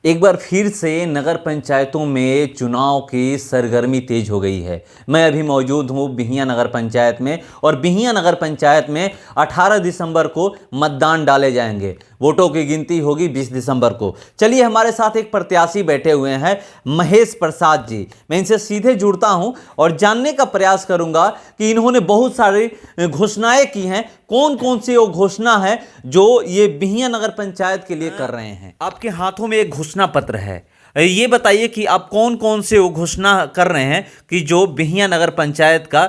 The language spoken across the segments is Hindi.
एक बार फिर से नगर पंचायतों में चुनाव की सरगर्मी तेज हो गई है। मैं अभी मौजूद हूँ बिहियां नगर पंचायत में और बिहियां नगर पंचायत में 18 दिसंबर को मतदान डाले जाएंगे। वोटों की गिनती होगी 20 दिसंबर को। चलिए, हमारे साथ एक प्रत्याशी बैठे हुए हैं, महेश प्रसाद जी। मैं इनसे सीधे जुड़ता हूं और जानने का प्रयास करूंगा कि इन्होंने बहुत सारी घोषणाएं की हैं। कौन कौन सी वो घोषणा है जो ये बिहियां नगर पंचायत के लिए कर रहे हैं। आपके हाथों में एक घोषणा पत्र है, ये बताइए कि आप कौन कौन से वो घोषणा कर रहे हैं कि जो बिहियां नगर पंचायत का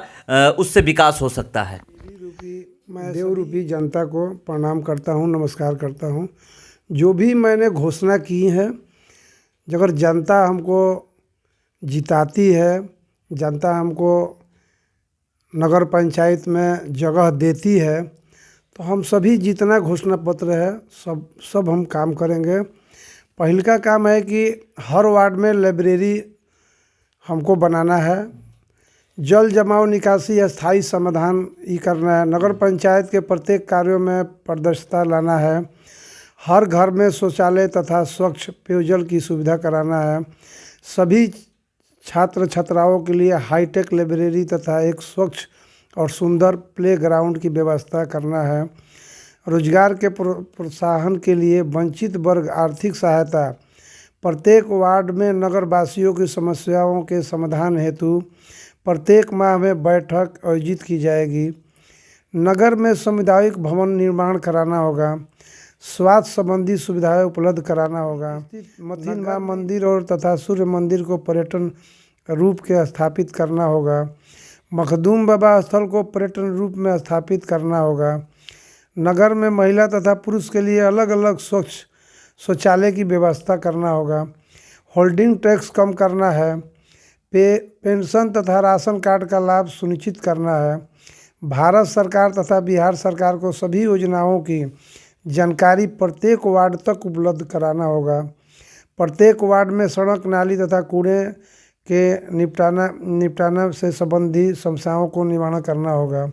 उससे विकास हो सकता है। मैं देवरूपी जनता को प्रणाम करता हूं, नमस्कार करता हूं। जो भी मैंने घोषणा की है, अगर जनता हमको जिताती है, जनता हमको नगर पंचायत में जगह देती है, तो हम सभी जितना घोषणा पत्र है सब हम काम करेंगे। पहल का काम है कि हर वार्ड में लाइब्रेरी हमको बनाना है। जल जमाव निकासी स्थायी समाधान ये करना है। नगर पंचायत के प्रत्येक कार्यों में पारदर्शिता लाना है। हर घर में शौचालय तथा स्वच्छ पेयजल की सुविधा कराना है। सभी छात्र छात्राओं के लिए हाईटेक लाइब्रेरी तथा एक स्वच्छ और सुंदर प्लेग्राउंड की व्यवस्था करना है। रोजगार के प्रोत्साहन के लिए वंचित वर्ग आर्थिक सहायता। प्रत्येक वार्ड में नगरवासियों की समस्याओं के समाधान हेतु प्रत्येक माह में बैठक आयोजित की जाएगी। नगर में सामुदायिक भवन निर्माण कराना होगा। स्वास्थ्य संबंधी सुविधाएं उपलब्ध कराना होगा। मथिन माँ मंदिर और तथा सूर्य मंदिर को पर्यटन रूप के स्थापित करना होगा। मखदूम बाबा स्थल को पर्यटन रूप में स्थापित करना होगा। नगर में महिला तथा पुरुष के लिए अलग अलग स्वच्छ शौचालय की व्यवस्था करना होगा। होल्डिंग टैक्स कम करना है। पेंशन तथा राशन कार्ड का लाभ सुनिश्चित करना है। भारत सरकार तथा बिहार सरकार को सभी योजनाओं की जानकारी प्रत्येक वार्ड तक उपलब्ध कराना होगा। प्रत्येक वार्ड में सड़क नाली तथा कूड़े के निपटाना से संबंधी समस्याओं को निवारण करना होगा।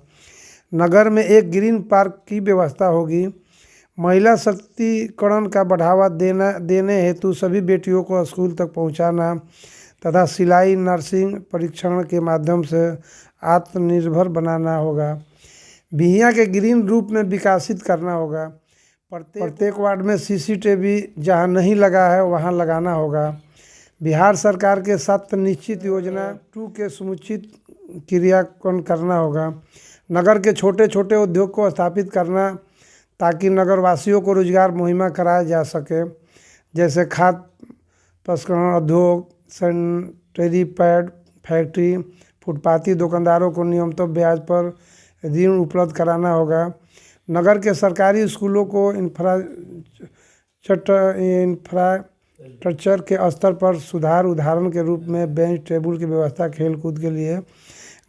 नगर में एक ग्रीन पार्क की व्यवस्था होगी। महिला शक्तिकरण का बढ़ावा देने हेतु सभी बेटियों को स्कूल तक पहुंचाना तथा सिलाई नर्सिंग प्रशिक्षण के माध्यम से आत्मनिर्भर बनाना होगा। बिहियां के ग्रीन रूप में विकसित करना होगा। प्रत्येक वार्ड में सीसीटीवी जहां नहीं लगा है वहां लगाना होगा। बिहार सरकार के 7 निश्चित योजना 2 के समुचित क्रियान्वयन करना होगा। नगर के छोटे छोटे उद्योग को स्थापित करना ताकि नगरवासियों को रोजगार मुहैया कराया जा सके, जैसे खाद्य प्रसंस्करण उद्योग, सैनिटरी पैड फैक्ट्री। फुटपाथी दुकानदारों को नियमित ब्याज पर ऋण उपलब्ध कराना होगा। नगर के सरकारी स्कूलों को इंफ्रास्ट्रक्चर के स्तर पर सुधार, उदाहरण के रूप में बेंच टेबल की व्यवस्था, खेल कूद के लिए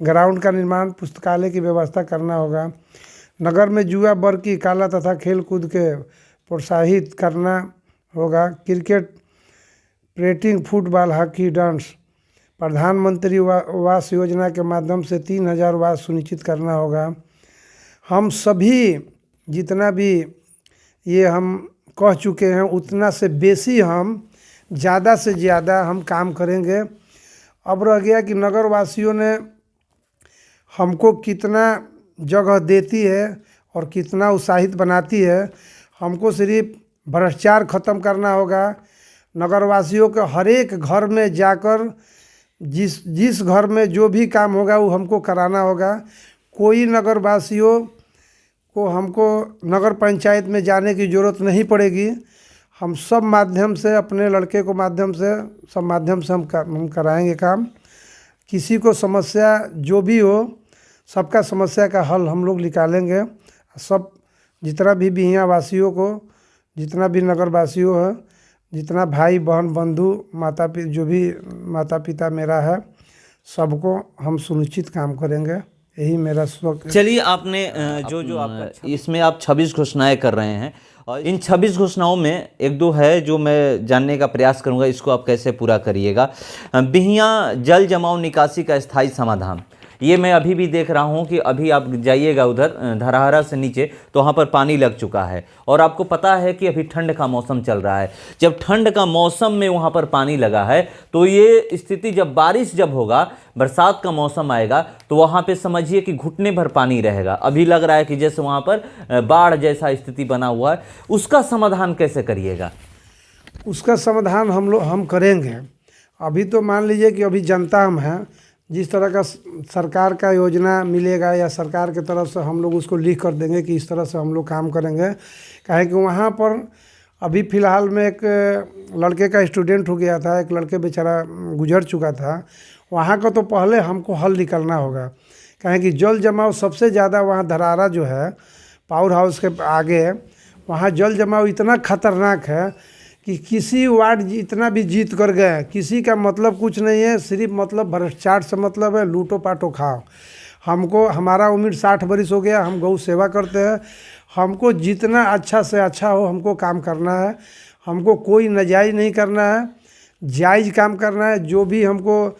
ग्राउंड का निर्माण, पुस्तकालय की व्यवस्था करना होगा। नगर में जुआ, बरकी, काला तथा खेल कूद के प्रोत्साहित करना होगा। Cricket, painting, football, hockey, dance. प्रधानमंत्री आवास योजना के माध्यम से 3000 आवास सुनिश्चित करना होगा। हम सभी जितना भी ये हम कह चुके हैं उतना से बेसी हम ज़्यादा से ज़्यादा हम काम करेंगे। अब रह गया कि नगरवासियों ने हमको कितना जगह देती है और कितना उत्साहित बनाती है। हमको सिर्फ भ्रष्टाचार ख़त्म करना होगा। नगरवासियों के हर एक घर में जाकर जिस घर में जो भी काम होगा वो हमको कराना होगा। कोई नगरवासियों को हमको नगर पंचायत में जाने की ज़रूरत नहीं पड़ेगी। हम सब माध्यम से, अपने लड़के को माध्यम से, सब माध्यम से हम कराएंगे काम। किसी को समस्या जो भी हो, सबका समस्या का हल हम लोग निकालेंगे। सब जितना भी बिहियां वासियों को, जितना भी नगर वासियों है, जितना भाई बहन बंधु जो भी माता पिता मेरा है, सबको हम सुनिश्चित काम करेंगे। यही मेरा स्वप्न। चलिए, आपने जो आपका इसमें आप 26 घोषणाएं कर रहे हैं और इन 26 घोषणाओं में एक दो है जो मैं जानने का प्रयास करूंगा, इसको आप कैसे पूरा करिएगा। बिहियां जल जमाव निकासी का स्थायी समाधान, ये मैं अभी भी देख रहा हूँ कि अभी आप जाइएगा उधर धरहरा से नीचे तो वहाँ पर पानी लग चुका है। और आपको पता है कि अभी ठंड का मौसम चल रहा है। जब ठंड का मौसम में वहाँ पर पानी लगा है तो ये स्थिति जब बारिश जब होगा, बरसात का मौसम आएगा तो वहाँ पे समझिए कि घुटने भर पानी रहेगा। अभी लग रहा है कि जैसे वहाँ पर बाढ़ जैसा स्थिति बना हुआ है। उसका समाधान कैसे करिएगा? उसका समाधान हम करेंगे। अभी तो मान लीजिए कि अभी जनता हम हैं, जिस तरह का सरकार का योजना मिलेगा या सरकार की तरफ से हम लोग उसको लिख कर देंगे कि इस तरह से हम लोग काम करेंगे। काहे कि वहाँ पर अभी फ़िलहाल में एक लड़के का एक्सीडेंट हो गया था, एक लड़के बेचारा गुजर चुका था। वहाँ का तो पहले हमको हल निकालना होगा। काहे कि जल जमाव सबसे ज़्यादा वहाँ धरहरा जो है पावर हाउस के आगे, वहाँ जल जमाव इतना खतरनाक है कि किसी वार्ड इतना भी जीत कर गए, किसी का मतलब कुछ नहीं है, सिर्फ मतलब भ्रष्टाचार से मतलब है, लूटो पाटो खाओ। हमको हमारा उम्र 60 बरिस हो गया, हम गौ सेवा करते हैं। हमको जितना अच्छा से अच्छा हो हमको काम करना है। हमको कोई नाजायज़ नहीं करना है, जायज़ काम करना है। जो भी हमको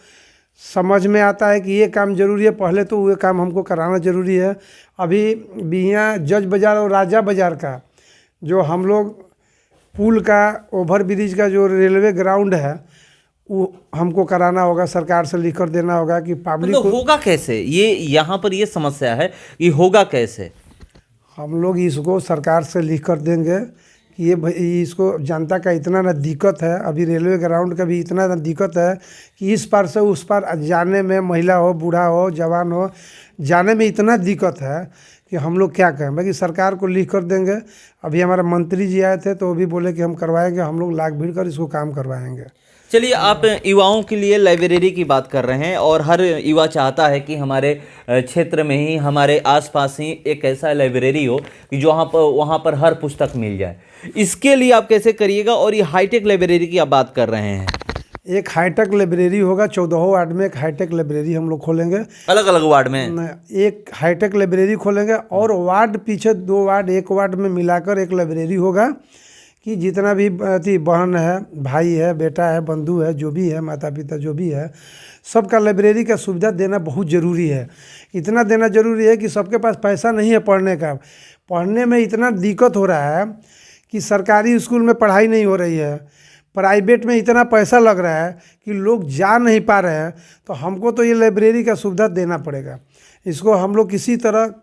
समझ में आता है कि ये काम ज़रूरी है, पहले तो वो काम हमको कराना ज़रूरी है। अभी बिहियाँ जज बाज़ार और राजा बाज़ार का जो हम लोग पुल का, ओवर ब्रिज का जो रेलवे ग्राउंड है वो हमको कराना होगा, सरकार से लिख कर देना होगा कि पब्लिक मतलब होगा कैसे? ये यहाँ पर ये समस्या है कि होगा कैसे? हम लोग इसको सरकार से लिख कर देंगे कि ये इसको जनता का इतना ना दिक्कत है। अभी रेलवे ग्राउंड का भी इतना ना दिक्कत है कि इस पार से उस पार जाने में, महिला हो, बूढ़ा हो, जवान हो, जाने में इतना दिक्कत है कि हम लोग क्या कहें। बाकी सरकार को लिख कर देंगे। अभी हमारा मंत्री जी आए थे तो वो भी बोले कि हम करवाएंगे, हम लोग लाख भीड़ कर इसको काम करवाएंगे। चलिए, आप युवाओं के लिए लाइब्रेरी की बात कर रहे हैं और हर युवा चाहता है कि हमारे क्षेत्र में ही, हमारे आसपास ही एक ऐसा लाइब्रेरी हो कि जो वहाँ पर हर पुस्तक मिल जाए। इसके लिए आप कैसे करिएगा? और ये हाईटेक लाइब्रेरी की आप बात कर रहे हैं। एक हाईटेक लाइब्रेरी होगा, 14 वार्ड में एक हाईटेक लाइब्रेरी हम लोग खोलेंगे। अलग अलग वार्ड में एक हाईटेक लाइब्रेरी खोलेंगे और वार्ड पीछे 2 वार्ड, एक वार्ड में मिलाकर एक लाइब्रेरी होगा कि जितना भी बहन है, भाई है, बेटा है, बंधु है, जो भी है, माता पिता जो भी है, सबका लाइब्रेरी का सुविधा देना बहुत ज़रूरी है। इतना देना ज़रूरी है कि सबके पास पैसा नहीं है पढ़ने का। पढ़ने में इतना दिक्कत हो रहा है कि सरकारी स्कूल में पढ़ाई नहीं हो रही है, प्राइवेट में इतना पैसा लग रहा है कि लोग जा नहीं पा रहे हैं। तो हमको तो ये लाइब्रेरी का सुविधा देना पड़ेगा। इसको हम लोग किसी तरह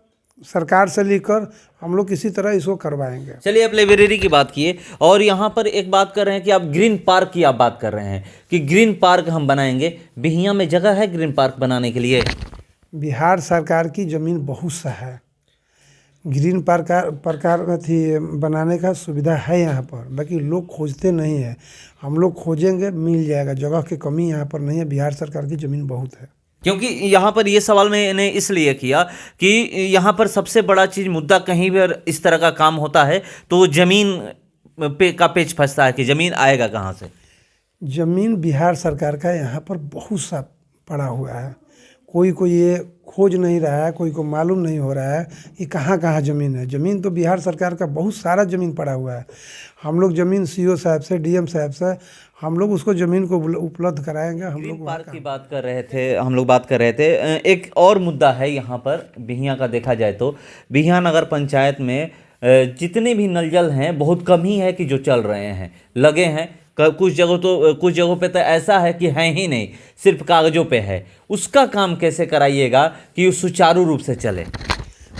सरकार से लेकर हम लोग किसी तरह इसको करवाएंगे। चलिए, आप लाइब्रेरी की बात किए और यहाँ पर एक बात कर रहे हैं कि आप ग्रीन पार्क की आप बात कर रहे हैं कि ग्रीन पार्क हम बनाएंगे। बिहियाँ में जगह है ग्रीन पार्क बनाने के लिए? बिहार सरकार की ज़मीन बहुत सा है, ग्रीन प्रकार बनाने का सुविधा है यहाँ पर। बाकी लोग खोजते नहीं है, हम लोग खोजेंगे, मिल जाएगा। जगह की कमी यहाँ पर नहीं है, बिहार सरकार की ज़मीन बहुत है। क्योंकि यहाँ पर ये सवाल मैंने इसलिए किया कि यहाँ पर सबसे बड़ा चीज़, मुद्दा कहीं पर इस तरह का काम होता है तो ज़मीन का पेच फंसता है कि ज़मीन आएगा कहाँ से। ज़मीन बिहार सरकार का यहाँ पर बहुत सा पड़ा हुआ है। कोई ये खोज नहीं रहा है, कोई को मालूम नहीं हो रहा है कि कहाँ कहाँ ज़मीन है। ज़मीन तो बिहार सरकार का बहुत सारा ज़मीन पड़ा हुआ है। हम लोग ज़मीन सीओ साहब से, डीएम साहब से हम लोग उसको ज़मीन को उपलब्ध कराएंगे। हम लोग पार्क की बात कर रहे थे, हम लोग बात कर रहे थे। एक और मुद्दा है यहाँ पर बिहियाँ का, देखा जाए तो बिहियाँ नगर पंचायत में जितने भी नल जल हैं बहुत कम ही है कि जो चल रहे हैं, लगे हैं। कुछ जगहों पे तो ऐसा है कि है ही नहीं, सिर्फ कागज़ों पे है। उसका काम कैसे कराइएगा कि सुचारू रूप से चले?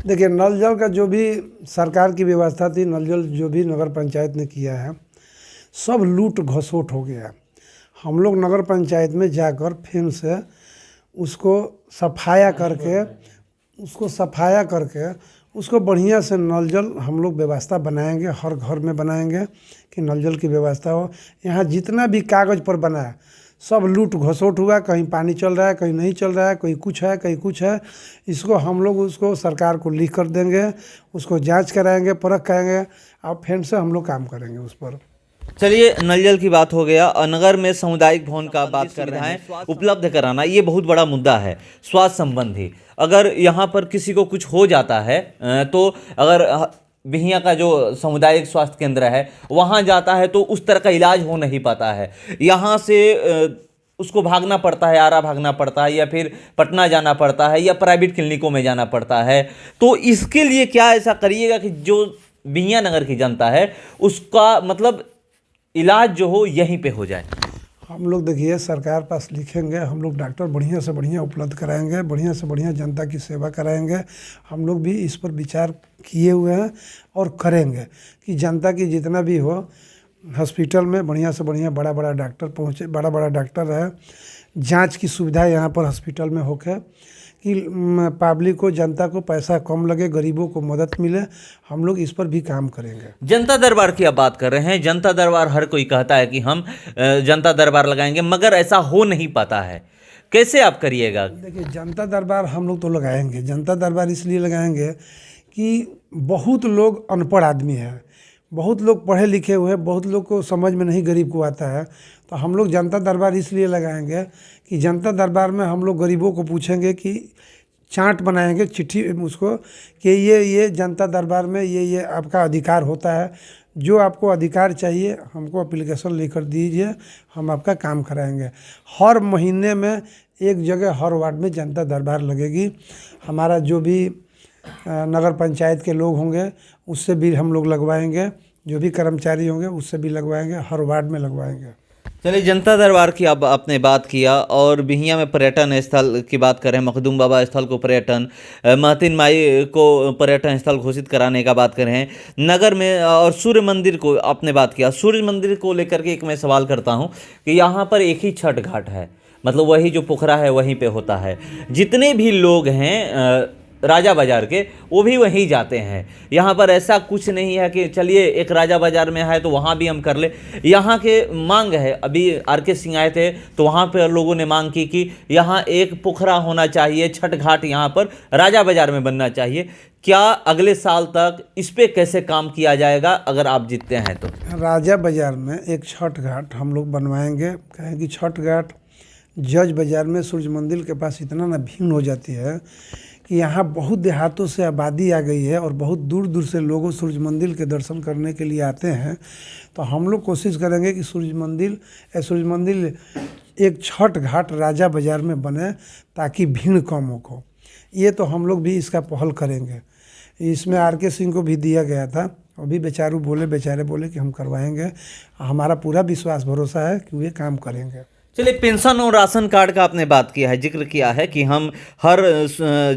देखिए, नल जल का जो भी सरकार की व्यवस्था थी, नल जल जो भी नगर पंचायत ने किया है, सब लूट घसोट हो गया। हम लोग नगर पंचायत में जाकर फिर से उसको सफाया करके उसको बढ़िया से नल जल हम लोग व्यवस्था बनाएंगे। हर घर में बनाएंगे कि नल जल की व्यवस्था हो। यहाँ जितना भी कागज़ पर बना है सब लूट घसोट हुआ। कहीं पानी चल रहा है, कहीं नहीं चल रहा है, कोई कुछ है, कहीं कुछ है। इसको हम लोग उसको सरकार को लिख कर देंगे, उसको जांच कराएंगे, परख कराएंगे और फिर से हम लोग काम करेंगे उस पर। चलिए, नल जल की बात हो गया। नगर में सामुदायिक भवन का बात कर रहे हैं, उपलब्ध कराना, ये बहुत बड़ा मुद्दा है। स्वास्थ्य संबंधी अगर यहाँ पर किसी को कुछ हो जाता है तो अगर बिहियाँ का जो सामुदायिक स्वास्थ्य केंद्र है वहाँ जाता है तो उस तरह का इलाज हो नहीं पाता है। यहाँ से उसको भागना पड़ता है, आरा भागना पड़ता है, या फिर पटना जाना पड़ता है, या प्राइवेट क्लिनिकों में जाना पड़ता है। तो इसके लिए क्या ऐसा करिएगा कि जो बिहियां नगर की जनता है उसका मतलब इलाज जो हो यहीं पे हो जाए। हम लोग देखिए सरकार पास लिखेंगे, हम लोग डॉक्टर बढ़िया से बढ़िया उपलब्ध कराएंगे, बढ़िया से बढ़िया जनता की सेवा कराएंगे। हम लोग भी इस पर विचार किए हुए हैं और करेंगे कि जनता की जितना भी हो हॉस्पिटल में बढ़िया से बढ़िया बड़ा बड़ा डॉक्टर पहुँचे, बड़ा बड़ा डॉक्टर है, जांच की सुविधा यहाँ पर हॉस्पिटल में होके कि पब्लिक को, जनता को पैसा कम लगे, गरीबों को मदद मिले। हम लोग इस पर भी काम करेंगे। जनता दरबार की आप बात कर रहे हैं। जनता दरबार हर कोई कहता है कि हम जनता दरबार लगाएंगे, मगर ऐसा हो नहीं पाता है। कैसे आप करिएगा? देखिए जनता दरबार हम लोग तो लगाएंगे। जनता दरबार इसलिए लगाएंगे कि बहुत लोग अनपढ़ आदमी है, बहुत लोग पढ़े लिखे हुए हैं, बहुत लोग को समझ में नहीं गरीब को आता है। तो हम लोग जनता दरबार इसलिए लगाएंगे कि जनता दरबार में हम लोग गरीबों को पूछेंगे कि चार्ट बनाएंगे, चिट्ठी उसको कि ये जनता दरबार में ये आपका अधिकार होता है, जो आपको अधिकार चाहिए हमको एप्लीकेशन लेकर दीजिए, हम आपका काम कराएंगे। हर महीने में एक जगह हर वार्ड में जनता दरबार लगेगी। हमारा जो भी नगर पंचायत के लोग होंगे उससे भी हम लोग लगवाएंगे, जो भी कर्मचारी होंगे उससे भी लगवाएंगे, हर वार्ड में लगवाएंगे। चलिए, जनता दरबार की अब आपने बात किया, और बिहियां में पर्यटन स्थल की बात करें, मखदूम बाबा स्थल को पर्यटन, महतिन माई को पर्यटन स्थल घोषित कराने का बात करें नगर में, और सूर्य मंदिर को आपने बात किया। सूर्य मंदिर को लेकर के एक मैं सवाल करता हूं कि यहाँ पर एक ही छठ घाट है, मतलब वही जो पोखरा है वहीं पे होता है। जितने भी लोग हैं राजा बाजार के वो भी वहीं जाते हैं। यहाँ पर ऐसा कुछ नहीं है कि चलिए एक राजा बाजार में है तो वहाँ भी हम कर ले। यहाँ के मांग है, अभी आर.के. सिंह आए थे तो वहाँ पर लोगों ने मांग की कि यहाँ एक पोखरा होना चाहिए, छठ घाट यहाँ पर राजा बाजार में बनना चाहिए। क्या अगले साल तक इस पर कैसे काम किया जाएगा अगर आप जीतते हैं तो? राजा बाजार में एक छठ घाट हम लोग बनवाएंगे। कहें कि छठ घाट जज बाजार में सूर्य मंदिर के पास इतना ना भीड़ हो जाती है कि यहाँ बहुत देहातों से आबादी आ गई है और बहुत दूर दूर से लोगों सूर्य मंदिर के दर्शन करने के लिए आते हैं। तो हम लोग कोशिश करेंगे कि सूर्य मंदिर एक छठ घाट राजा बाजार में बने ताकि भीड़ कम हो। ये तो हम लोग भी इसका पहल करेंगे। इसमें आर.के. सिंह को भी दिया गया था, अभी बेचारे बोले कि हम करवाएंगे। हमारा पूरा विश्वास भरोसा है कि वे काम करेंगे। चलिए, पेंशन और राशन कार्ड का आपने बात किया है, जिक्र किया है कि हम हर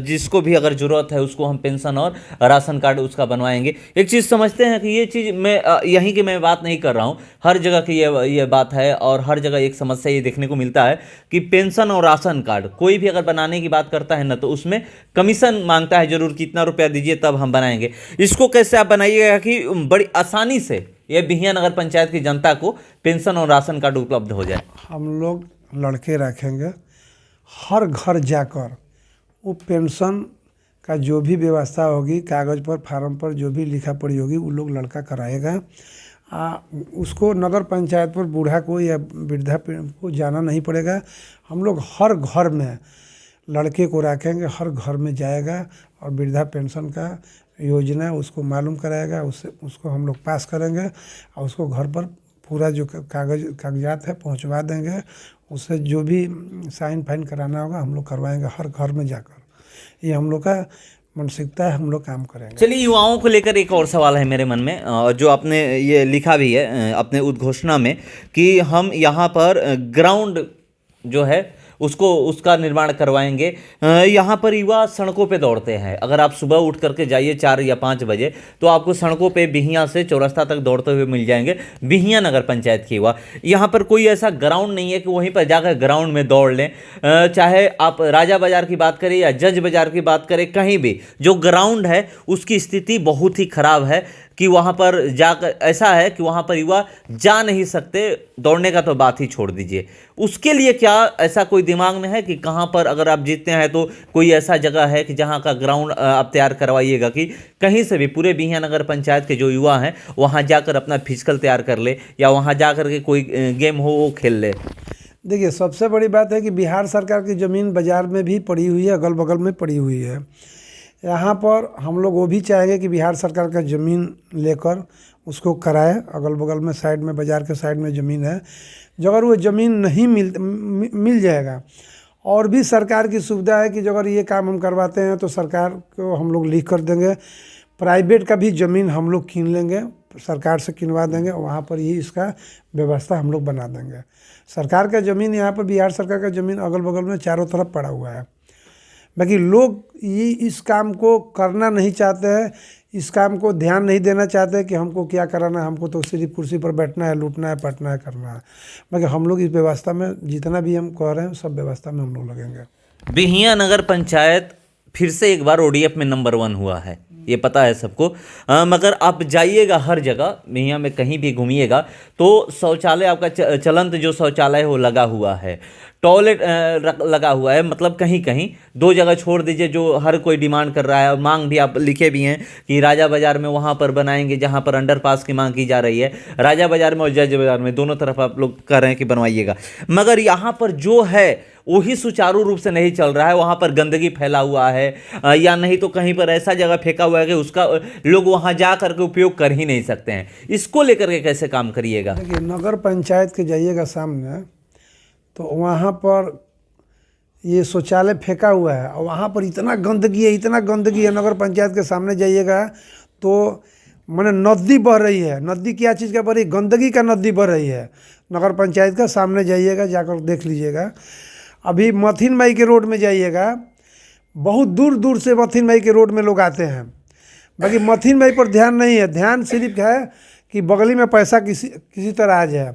जिसको भी अगर ज़रूरत है उसको हम पेंशन और राशन कार्ड उसका बनवाएंगे। एक चीज़ समझते हैं कि ये चीज़ मैं यहीं की मैं बात नहीं कर रहा हूँ, हर जगह की ये बात है, और हर जगह एक समस्या ये देखने को मिलता है कि पेंशन और राशन कार्ड कोई भी अगर बनाने की बात करता है ना तो उसमें कमीशन मांगता है, जरूर कितना रुपया दीजिए तब हम बनाएंगे। इसको कैसे आप बनाइएगा कि बड़ी आसानी से ये बिहियां नगर पंचायत की जनता को पेंशन और राशन कार्ड उपलब्ध हो जाए? हम लोग लड़के रखेंगे, हर घर जाकर वो पेंशन का जो भी व्यवस्था होगी, कागज़ पर फार्म पर जो भी लिखा पड़ी होगी वो लोग लड़का कराएगा। उसको नगर पंचायत पर बूढ़ा को या वृद्धा को जाना नहीं पड़ेगा। हम लोग हर घर में लड़के को रखेंगे, हर घर में जाएगा और वृद्धा पेंशन का योजना उसको मालूम कराएगा, उसको हम लोग पास करेंगे और उसको घर पर पूरा जो कागजात है पहुंचवा देंगे। उससे जो भी साइन फाइन कराना होगा हम लोग करवाएंगे हर घर में जाकर। ये हम लोग का मानसिकता है, हम लोग काम करेंगे। चलिए, युवाओं को लेकर एक और सवाल है मेरे मन में, जो आपने ये लिखा भी है अपने उद्घोषणा में कि हम यहाँ पर ग्राउंड जो है उसका निर्माण करवाएंगे। यहाँ पर युवा सड़कों पे दौड़ते हैं। अगर आप सुबह उठ करके जाइए 4 या 5 बजे तो आपको सड़कों पे बिहियां से चौरस्ता तक दौड़ते हुए मिल जाएंगे बिहियां नगर पंचायत के युवा। यहाँ पर कोई ऐसा ग्राउंड नहीं है कि वहीं पर जाकर ग्राउंड में दौड़ लें। चाहे आप राजा बाजार की बात करें या जज बाजार की बात करें, कहीं भी जो ग्राउंड है उसकी स्थिति बहुत ही खराब है कि वहाँ पर जाकर ऐसा है कि वहाँ पर युवा जा नहीं सकते, दौड़ने का तो बात ही छोड़ दीजिए। उसके लिए क्या ऐसा कोई दिमाग में है कि कहाँ पर अगर आप जीतते हैं तो कोई ऐसा जगह है कि जहाँ का ग्राउंड आप तैयार करवाइएगा कि कहीं से भी पूरे बिहियां नगर पंचायत के जो युवा हैं वहाँ जाकर अपना फिजिकल तैयार कर ले या वहाँ जाकर के कोई गेम हो वो खेल ले? देखिए, सबसे बड़ी बात है कि बिहार सरकार की ज़मीन बाज़ार में भी पड़ी हुई है, अगल बगल में पड़ी हुई है। यहाँ पर हम लोग वो भी चाहेंगे कि बिहार सरकार का ज़मीन लेकर उसको कराए। अगल बगल में साइड में, बाज़ार के साइड में ज़मीन है, जो अगर वो ज़मीन नहीं मिल जाएगा। और भी सरकार की सुविधा है कि जो अगर ये काम हम करवाते हैं तो सरकार को हम लोग लिख कर देंगे, प्राइवेट का भी ज़मीन हम लोग कीन लेंगे, सरकार से किनवा देंगे, वहाँ पर ही इसका व्यवस्था हम लोग बना देंगे। सरकार का ज़मीन यहाँ पर, बिहार सरकार का ज़मीन अगल बगल में चारों तरफ पड़ा हुआ है। बाकी लोग ये इस काम को करना नहीं चाहते हैं, इस काम को ध्यान नहीं देना चाहते कि हमको क्या कराना है, हमको तो सिर्फ कुर्सी पर बैठना है, लूटना है, पटना है, करना है। बाकी हम लोग इस व्यवस्था में जितना भी हम कह रहे हैं सब व्यवस्था में हम लोग लगेंगे। बिहियां नगर पंचायत फिर से एक बार ODF में नंबर 1 हुआ है, ये पता है सबको। मगर आप जाइएगा हर जगह, बिहियां में कहीं भी घूमिएगा तो शौचालय आपका चलंत जो शौचालय है वो लगा हुआ है, टॉयलेट लगा हुआ है। मतलब कहीं कहीं 2 जगह छोड़ दीजिए जो हर कोई डिमांड कर रहा है, और मांग भी आप लिखे भी हैं कि राजा बाज़ार में वहाँ पर बनाएंगे जहाँ पर अंडरपास की मांग की जा रही है। राजा बाज़ार में और जज बाज़ार में दोनों तरफ आप लोग कह रहे हैं कि बनवाइएगा, मगर यहाँ पर जो है वही सुचारू रूप से नहीं चल रहा है। वहाँ पर गंदगी फैला हुआ है, या नहीं तो कहीं पर ऐसा जगह फेंका हुआ है कि उसका लोग वहाँ जा करके उपयोग कर ही नहीं सकते हैं। इसको लेकर के कैसे काम करिएगा? देखिए, नगर पंचायत के जाइएगा सामने तो वहाँ पर ये शौचालय फेंका हुआ है, और वहाँ पर इतना गंदगी है, इतना गंदगी है। नगर पंचायत के सामने जाइएगा तो माने नदी बह रही है। नदी क्या चीज़ का बह रही है? गंदगी का नदी बह रही है। नगर पंचायत का सामने जाइएगा, जाकर देख लीजिएगा। अभी मथिन माई के रोड में जाइएगा, बहुत दूर दूर से मथिन माई के रोड में लोग आते हैं, बाकी मथिन माई पर ध्यान नहीं है। ध्यान सिर्फ है कि बगली में पैसा किसी तरह आ जाए।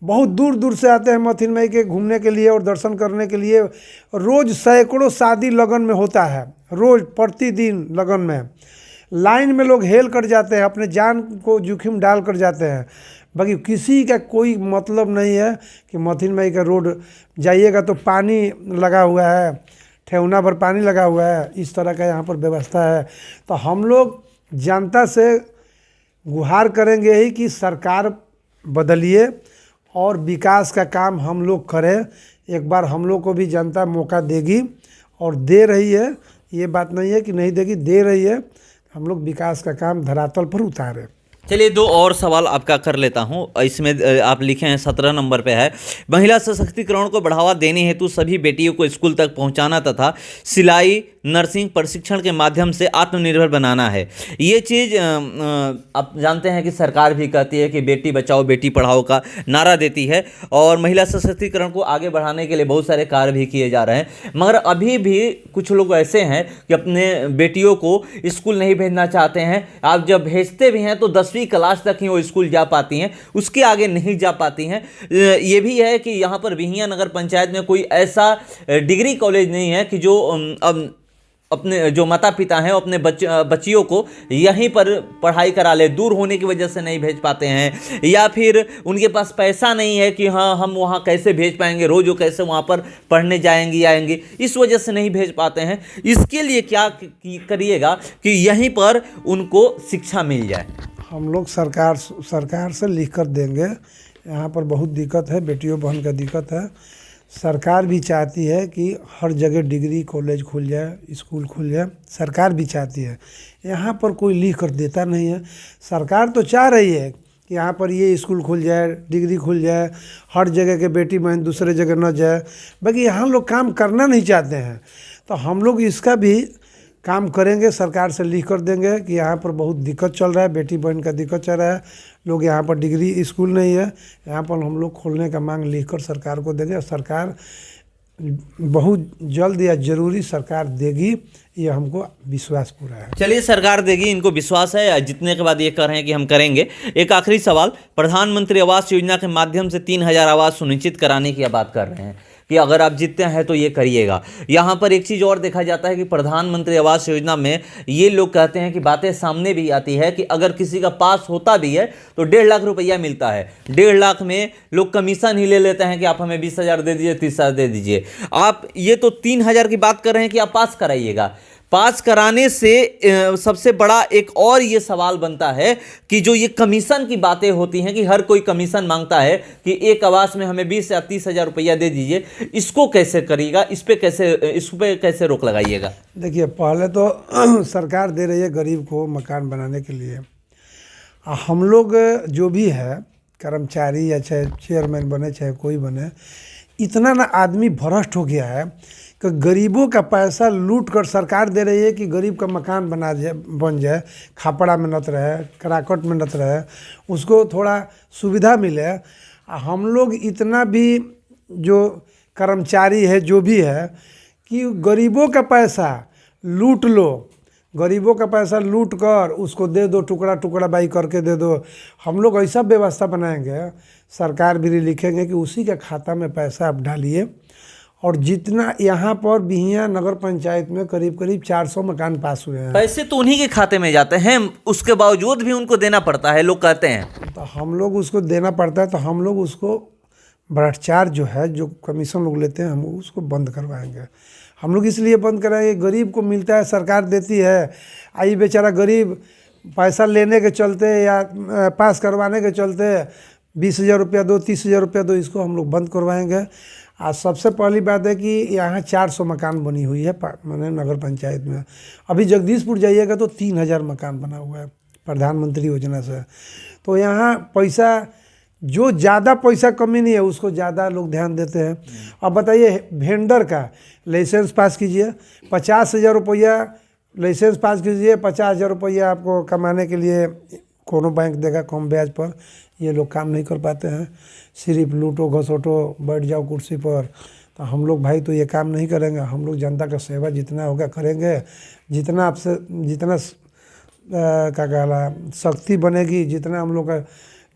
बहुत दूर दूर से आते हैं मथिन माई के घूमने के लिए और दर्शन करने के लिए। रोज़ सैकड़ों शादी लगन में होता है, रोज़ प्रतिदिन लगन में लाइन में लोग हेल कर जाते हैं, अपने जान को जोखिम डाल कर जाते हैं। बाकी किसी का कोई मतलब नहीं है कि मथिन माई का रोड जाइएगा तो पानी लगा हुआ है, ठेहुना भर पानी लगा हुआ है, इस तरह का यहाँ पर व्यवस्था है। तो हम लोग जनता से गुहार करेंगे ही कि सरकार बदलिए और विकास का काम हम लोग करें। एक बार हम लोग को भी जनता मौका देगी और दे रही है, ये बात नहीं है कि नहीं देगी, दे रही है। हम लोग विकास का काम धरातल पर उतारें। चलिए 2 और सवाल आपका कर लेता हूं। इसमें आप लिखे हैं 17 नंबर पे है, महिला सशक्तिकरण को बढ़ावा देने हेतु सभी बेटियों को स्कूल तक पहुंचाना तथा सिलाई नर्सिंग प्रशिक्षण के माध्यम से आत्मनिर्भर बनाना है। ये चीज़ आप जानते हैं कि सरकार भी कहती है कि बेटी बचाओ बेटी पढ़ाओ का नारा देती है, और महिला सशक्तिकरण को आगे बढ़ाने के लिए बहुत सारे कार्य भी किए जा रहे हैं। मगर अभी भी कुछ लोग ऐसे हैं कि अपने बेटियों को स्कूल नहीं भेजना चाहते हैं। आप जब भेजते भी हैं तो 10वीं क्लास तक ही वो स्कूल जा पाती हैं, उसके आगे नहीं जा पाती हैं। ये भी है कि यहाँ पर बिहियां नगर पंचायत में कोई ऐसा डिग्री कॉलेज नहीं है कि जो अपने जो माता पिता हैं अपने बच्चियों को यहीं पर पढ़ाई करा ले। दूर होने की वजह से नहीं भेज पाते हैं, या फिर उनके पास पैसा नहीं है कि हाँ हम वहाँ कैसे भेज पाएंगे, रोज़ वो कैसे वहाँ पर पढ़ने जाएंगी आएंगी, इस वजह से नहीं भेज पाते हैं। इसके लिए क्या करिएगा कि यहीं पर उनको शिक्षा मिल जाए? हम लोग सरकार से लिख कर देंगे। यहाँ पर बहुत दिक्कत है, बेटियों बहन का दिक्कत है। सरकार भी चाहती है कि हर जगह डिग्री कॉलेज खुल जाए, स्कूल खुल जाए, सरकार भी चाहती है। यहाँ पर कोई लिख कर देता नहीं है। सरकार तो चाह रही है कि यहाँ पर ये स्कूल खुल जाए, डिग्री खुल जाए, हर जगह के बेटी बहन दूसरे जगह न जाए, बाकी यहाँ लोग काम करना नहीं चाहते हैं। तो हम लोग इसका भी काम करेंगे, सरकार से लिख कर देंगे कि यहाँ पर बहुत दिक्कत चल रहा है, बेटी बहन का दिक्कत चल रहा है, लोग यहाँ पर डिग्री स्कूल नहीं है, यहाँ पर हम लोग खोलने का मांग लिख कर सरकार को देंगे। और सरकार बहुत जल्द या ज़रूरी सरकार देगी, ये हमको विश्वास पूरा है। चलिए सरकार देगी, इनको विश्वास है। जितने के बाद ये कह रहे हैं कि हम करेंगे। एक आखिरी सवाल, प्रधानमंत्री आवास योजना के माध्यम से 3000 आवास सुनिश्चित कराने की बात कर रहे हैं कि अगर आप जीतते हैं तो ये करिएगा। यहाँ पर एक चीज़ और देखा जाता है कि प्रधानमंत्री आवास योजना में ये लोग कहते हैं कि बातें सामने भी आती है कि अगर किसी का पास होता भी है तो 1.5 लाख रुपया मिलता है। 1.5 लाख में लोग कमीशन ही ले लेते हैं कि आप हमें 20,000 दे दीजिए, 30,000 दे दीजिए। आप ये तो 3,000 की बात कर रहे हैं कि आप पास कराइएगा। पास कराने से सबसे बड़ा एक और ये सवाल बनता है कि जो ये कमीशन की बातें होती हैं कि हर कोई कमीशन मांगता है कि एक आवास में हमें 20 या 30,000 रुपया दे दीजिए, इसको कैसे करिएगा? इस पे कैसे रोक लगाइएगा? देखिए, पहले तो सरकार दे रही है गरीब को मकान बनाने के लिए, हम लोग जो भी है कर्मचारी या चाहे चेयरमैन बने चाहे कोई बने, इतना ना आदमी भ्रष्ट हो गया है कि गरीबों का पैसा लूट कर सरकार दे रही है कि गरीब का मकान बन जाए, खापड़ा में नत रहे, कराकट में नत रहे, उसको थोड़ा सुविधा मिले। हम लोग इतना भी जो कर्मचारी है जो भी है कि गरीबों का पैसा लूट लो, गरीबों का पैसा लूट कर उसको दे दो, टुकड़ा टुकड़ा बाई करके दे दो। हम लोग ऐसा व्यवस्था बनाएंगे, सरकार भी लिखेंगे कि उसी के खाता में पैसा आप डालिए। और जितना यहाँ पर बिहियां नगर पंचायत में करीब करीब 400 मकान पास हुए हैं। पैसे तो उन्हीं के खाते में जाते हैं, उसके बावजूद भी उनको देना पड़ता है, लोग कहते हैं। तो हम लोग उसको देना पड़ता है, तो हम लोग उसको भ्रष्टाचार जो है, जो कमीशन लोग लेते हैं, हम उसको बंद करवाएंगे। हम लोग इसलिए बंद कराएंगे, गरीब को मिलता है, सरकार देती है, आई बेचारा गरीब पैसा लेने के चलते या पास करवाने के चलते 20,000 रुपया दो, 30,000 रुपया दो, इसको हम लोग बंद करवाएंगे। आज सबसे पहली बात है कि यहाँ 400 मकान बनी हुई है मैंने नगर पंचायत में। अभी जगदीशपुर जाइएगा तो 3,000 मकान बना हुआ है प्रधानमंत्री योजना से। तो यहाँ पैसा जो ज़्यादा पैसा कमी नहीं है उसको ज़्यादा लोग ध्यान देते हैं। अब बताइए वेंडर का लाइसेंस पास कीजिए, 50,000 रुपया लाइसेंस पास कीजिए, 50,000 रुपया आपको कमाने के लिए कोनो बैंक देगा कम ब्याज पर। ये लोग काम नहीं कर पाते हैं, सिर्फ लूटो घसोटो बैठ जाओ कुर्सी पर। तो हम लोग भाई तो ये काम नहीं करेंगे। हम लोग जनता का सेवा जितना होगा करेंगे, जितना आपसे जितना क्या कहला शक्ति बनेगी, जितना हम लोग का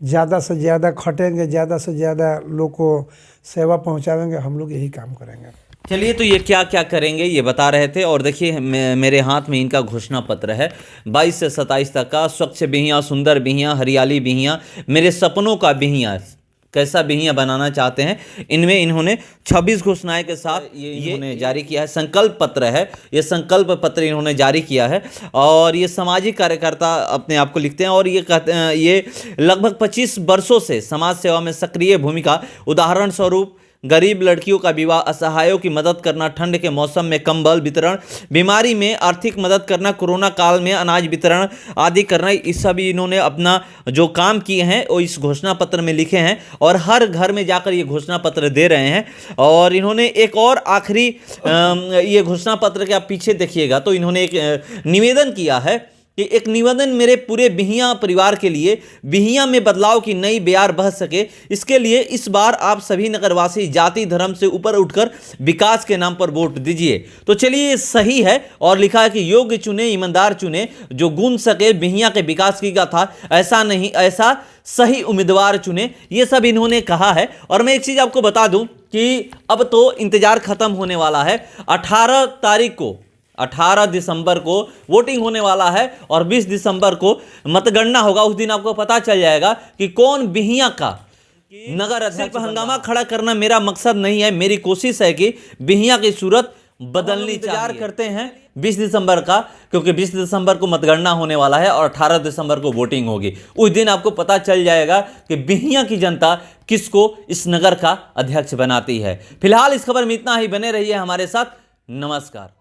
ज़्यादा से ज़्यादा खटेंगे, ज़्यादा से ज़्यादा लोग को सेवा पहुंचाएंगे, हम लोग यही काम करेंगे। चलिए, तो ये क्या क्या करेंगे ये बता रहे थे। और देखिए मेरे हाथ में इनका घोषणा पत्र है 22 से 27 तक का। स्वच्छ बिहियां, सुंदर बिहियां, हरियाली बिहियां, मेरे सपनों का बिहियां, कैसा बिहियां बनाना चाहते हैं, इनमें इन्होंने 26 घोषणाएं के साथ ये इन्होंने जारी किया है। संकल्प पत्र है, ये संकल्प पत्र इन्होंने जारी किया है। और ये सामाजिक कार्यकर्ता अपने आप को लिखते हैं और ये कहते हैं ये लगभग 25 वर्षों से समाज सेवा में सक्रिय भूमिका। उदाहरण स्वरूप गरीब लड़कियों का विवाह, असहायों की मदद करना, ठंड के मौसम में कंबल वितरण, बीमारी में आर्थिक मदद करना, कोरोना काल में अनाज वितरण आदि करना, इस सभी इन्होंने अपना जो काम किए हैं वो इस घोषणा पत्र में लिखे हैं और हर घर में जाकर ये घोषणा पत्र दे रहे हैं। और इन्होंने एक और आखिरी ये घोषणा पत्र के आप पीछे देखिएगा तो इन्होंने एक निवेदन किया है कि एक निवेदन मेरे पूरे बिहियां परिवार के लिए, बिहियां में बदलाव की नई बयार बह सके, इसके लिए इस बार आप सभी नगरवासी जाति धर्म से ऊपर उठकर विकास के नाम पर वोट दीजिए। तो चलिए, ये सही है और लिखा है कि योग्य चुने, ईमानदार चुने, जो गुण सके बिहियां के विकास की था, ऐसा नहीं, ऐसा सही उम्मीदवार चुने, ये सब इन्होंने कहा है। और मैं एक चीज आपको बता दूं कि अब तो इंतजार खत्म होने वाला है। 18 दिसंबर को वोटिंग होने वाला है और 20 दिसंबर को मतगणना होगा। उस दिन आपको पता चल जाएगा कि कौन बिहियां का नगर अध्यक्ष। हंगामा खड़ा करना मेरा मकसद नहीं है, मेरी कोशिश है कि बिहियां की सूरत बदलनी। इंतजार करते हैं 20 दिसंबर का, क्योंकि 20 दिसंबर को मतगणना होने वाला है और 18 दिसंबर को वोटिंग होगी। उस दिन आपको पता चल जाएगा कि बिहियां की जनता किसको इस नगर का अध्यक्ष बनाती है। फिलहाल इस खबर में इतना ही। बने रहिए हमारे साथ। नमस्कार।